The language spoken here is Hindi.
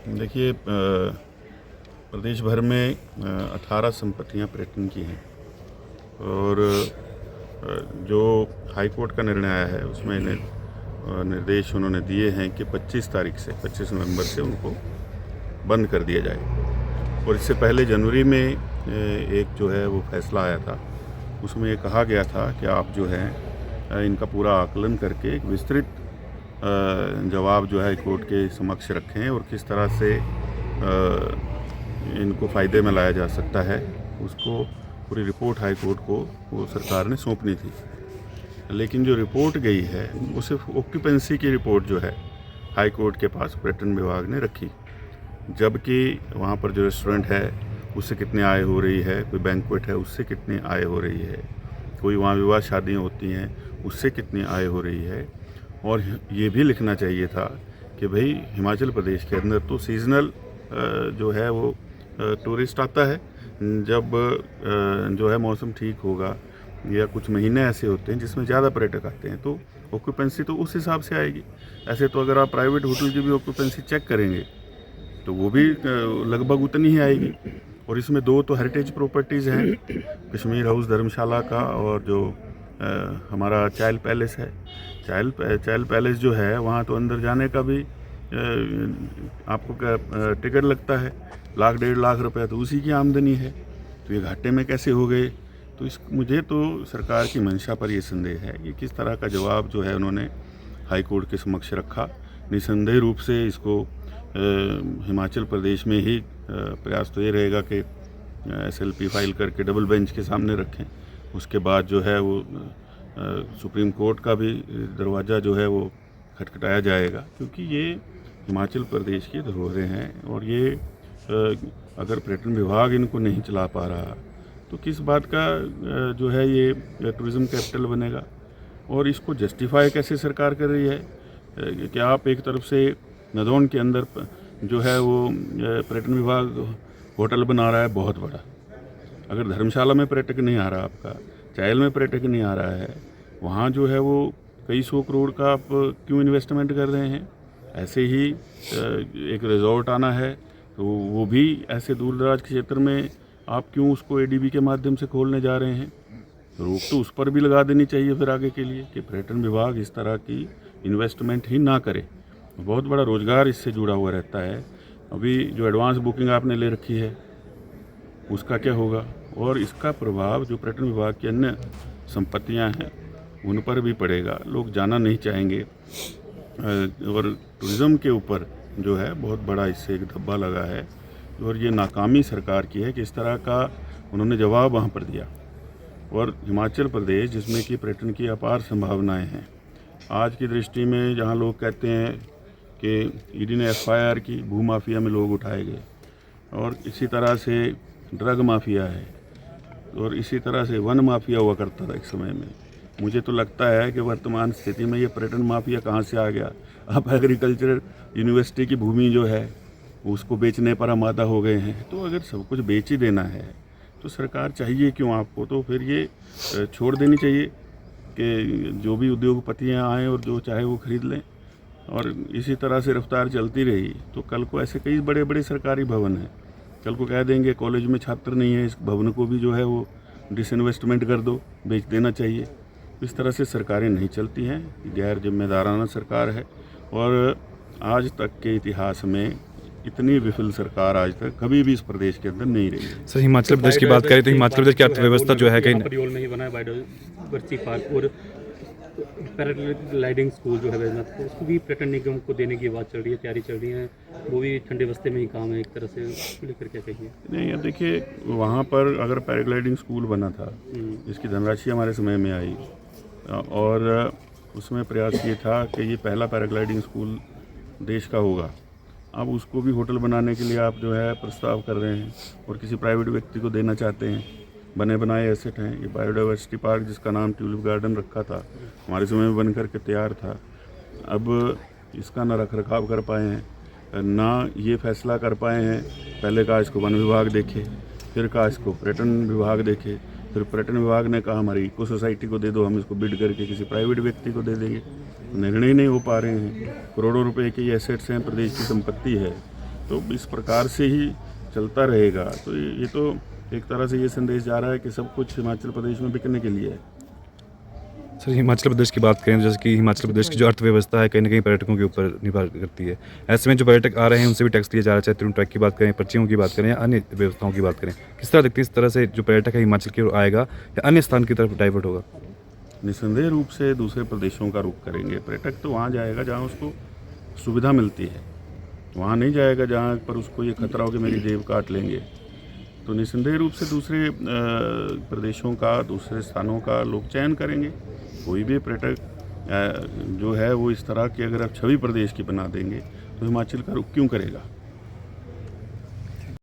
देखिए, प्रदेश भर में 18 संपत्तियां पर्यटन की हैं और जो हाई कोर्ट का निर्णय आया है उसमें निर्देश उन्होंने दिए हैं कि 25 नवंबर से उनको बंद कर दिया जाए। और इससे पहले जनवरी में एक जो है वो फैसला आया था, उसमें ये कहा गया था कि आप जो है इनका पूरा आकलन करके एक विस्तृत जवाब जो है कोर्ट के समक्ष रखें और किस तरह से इनको फ़ायदे में लाया जा सकता है, उसको पूरी रिपोर्ट हाई कोर्ट को वो सरकार ने सौंपनी थी। लेकिन जो रिपोर्ट गई है वो सिर्फ ऑक्यूपेंसी की रिपोर्ट जो है हाई कोर्ट के पास पर्यटन विभाग ने रखी, जबकि वहाँ पर जो रेस्टोरेंट है उससे कितनी आय हो रही है, कोई बैंक्वेट है उससे कितनी आय हो रही है, कोई वहाँ विवाह शादियाँ होती हैं उससे कितनी आय हो रही है। और ये भी लिखना चाहिए था कि भाई हिमाचल प्रदेश के अंदर तो सीजनल जो है वो टूरिस्ट आता है, जब जो है मौसम ठीक होगा या कुछ महीने ऐसे होते हैं जिसमें ज़्यादा पर्यटक आते हैं, तो ऑक्यूपेंसी तो उस हिसाब से आएगी। ऐसे तो अगर आप प्राइवेट होटल की भी ऑक्यूपेंसी चेक करेंगे तो वो भी लगभग उतनी ही आएगी। और इसमें दो तो हेरिटेज प्रॉपर्टीज़ हैं, कश्मीर हाउस धर्मशाला का और जो हमारा चाइल्ड पैलेस है। चाइल्ड पैलेस जो है वहाँ तो अंदर जाने का भी आपको टिकट लगता है, 1-1.5 लाख रुपए तो उसी की आमदनी है, तो ये घाटे में कैसे हो गए। तो मुझे तो सरकार की मंशा पर ये संदेह है कि किस तरह का जवाब जो है उन्होंने हाई कोर्ट के समक्ष रखा। निसंदेह रूप से इसको हिमाचल प्रदेश में ही प्रयास तो ये रहेगा कि SLP फाइल करके डबल बेंच के सामने रखें, उसके बाद जो है वो सुप्रीम कोर्ट का भी दरवाज़ा जो है वो खटखटाया जाएगा, क्योंकि ये हिमाचल प्रदेश की धरोहरें हैं और ये अगर पर्यटन विभाग इनको नहीं चला पा रहा तो किस बात का जो है ये टूरिज़्म कैपिटल बनेगा। और इसको जस्टिफाई कैसे सरकार कर रही है कि आप एक तरफ से नदौन के अंदर जो है वो पर्यटन विभाग होटल बना रहा है बहुत बड़ा, अगर धर्मशाला में पर्यटक नहीं आ रहा, आपका चाइल में पर्यटक नहीं आ रहा है, वहाँ जो है वो कई 100 करोड़ का आप क्यों इन्वेस्टमेंट कर रहे हैं। ऐसे ही एक रिजॉर्ट आना है तो वो भी ऐसे दूर दराज के क्षेत्र में आप क्यों उसको ADB के माध्यम से खोलने जा रहे हैं। रोक तो उस पर भी लगा देनी चाहिए फिर आगे के लिए कि पर्यटन विभाग इस तरह की इन्वेस्टमेंट ही ना करे। बहुत बड़ा रोज़गार इससे जुड़ा हुआ रहता है। अभी जो एडवांस बुकिंग आपने ले रखी है उसका क्या होगा, और इसका प्रभाव जो पर्यटन विभाग की अन्य संपत्तियां हैं उन पर भी पड़ेगा। लोग जाना नहीं चाहेंगे और टूरिज़्म के ऊपर जो है बहुत बड़ा इससे एक धब्बा लगा है। और ये नाकामी सरकार की है कि इस तरह का उन्होंने जवाब वहाँ पर दिया। और हिमाचल प्रदेश जिसमें कि पर्यटन की अपार संभावनाएं हैं, आज की दृष्टि में जहाँ लोग कहते हैं कि ED ने FIR की, भू माफिया में लोग उठाए गए, और इसी तरह से ड्रग माफिया है, और इसी तरह से वन माफिया हुआ करता था एक समय में। मुझे तो लगता है कि वर्तमान स्थिति में ये पर्यटन माफिया कहाँ से आ गया। अब एग्रीकल्चर यूनिवर्सिटी की भूमि जो है उसको बेचने पर आमादा हो गए हैं। तो अगर सब कुछ बेच ही देना है तो सरकार चाहिए क्यों आपको, तो फिर ये छोड़ देनी चाहिए कि जो भी उद्योगपतियाँ आएँ और जो चाहे वो खरीद लें। और इसी तरह से रफ्तार चलती रही तो कल को ऐसे कई बड़े बड़े सरकारी भवन हैं, कल को कह देंगे कॉलेज में छात्र नहीं है, इस भवन को भी जो है वो डिसइन्वेस्टमेंट कर दो, बेच देना चाहिए। इस तरह से सरकारें नहीं चलती हैं, गैर जिम्मेदाराना सरकार है। और आज तक के इतिहास में इतनी विफल सरकार आज तक कभी भी इस प्रदेश के अंदर नहीं रही है। सर, हिमाचल प्रदेश की बात करें तो हिमाचल प्रदेश की अर्थव्यवस्था जो है कहीं परियोल में ही बना है बायोडाइवर्सिटी पार्क, और पैराग्लाइडिंग स्कूल जो है वैजनाथ को, उसको भी पर्यटन निगम को देने की बात चल रही है, तैयारी चल रही है। वो भी ठंडे बस्ते में ही काम है एक तरह से, उसको लेकर क्या कहिए। नहीं, अब देखिए वहाँ पर अगर पैराग्लाइडिंग स्कूल बना था जिसकी धनराशि हमारे समय में आई और उसमें प्रयास ये था कि ये पहला पैराग्लाइडिंग स्कूल देश का होगा। अब उसको भी होटल बनाने के लिए आप जो है प्रस्ताव कर रहे हैं और किसी प्राइवेट व्यक्ति को देना चाहते हैं। बने बनाए एसेट हैं ये। बायोडाइवर्सिटी पार्क जिसका नाम ट्यूलिप गार्डन रखा था, हमारे समय में बन करके तैयार था, अब इसका ना रख रखाव कर पाए हैं ना ये फैसला कर पाए हैं। पहले कहा इसको वन विभाग देखे, फिर कहा इसको पर्यटन विभाग देखे, फिर पर्यटन विभाग ने कहा हमारी इको सोसाइटी को दे दो, हम इसको बिड करके किसी प्राइवेट व्यक्ति को दे देंगे। निर्णय नहीं हो पा रहे हैं। करोड़ों रुपए के ये एसेट्स हैं, प्रदेश की संपत्ति है, तो इस प्रकार से ही चलता रहेगा। तो ये तो एक तरह से ये संदेश जा रहा है कि सब कुछ हिमाचल प्रदेश में बिकने के लिए है। सर हिमाचल प्रदेश की बात करें, जैसे कि हिमाचल प्रदेश की जो अर्थव्यवस्था है कहीं ना कहीं पर्यटकों के ऊपर निर्भर करती है। ऐसे में जो पर्यटक आ रहे हैं उनसे भी टैक्स लिया जा रहा है, चाहे टूरिज्म टैक्स की बात करें, पर्चियों की बात करें या अन्य व्यवस्थाओं की बात करें। किस तरह देखते हैं इस तरह से जो पर्यटक है हिमाचल की ओर आएगा या अन्य स्थान की तरफ डाइवर्ट होगा? निस्संदेह रूप से दूसरे प्रदेशों का रुख करेंगे। पर्यटक तो वहाँ जाएगा जहाँ उसको सुविधा मिलती है, वहाँ नहीं जाएगा जहाँ पर उसको ये खतरा हो कि मेरी जेब काट लेंगे। तो निस्संदेह रूप से दूसरे प्रदेशों का, दूसरे स्थानों का लोग चयन करेंगे। कोई भी पर्यटक जो है वो इस तरह की अगर आप छवि प्रदेश की बना देंगे तो हिमाचल का रुख क्यों करेगा।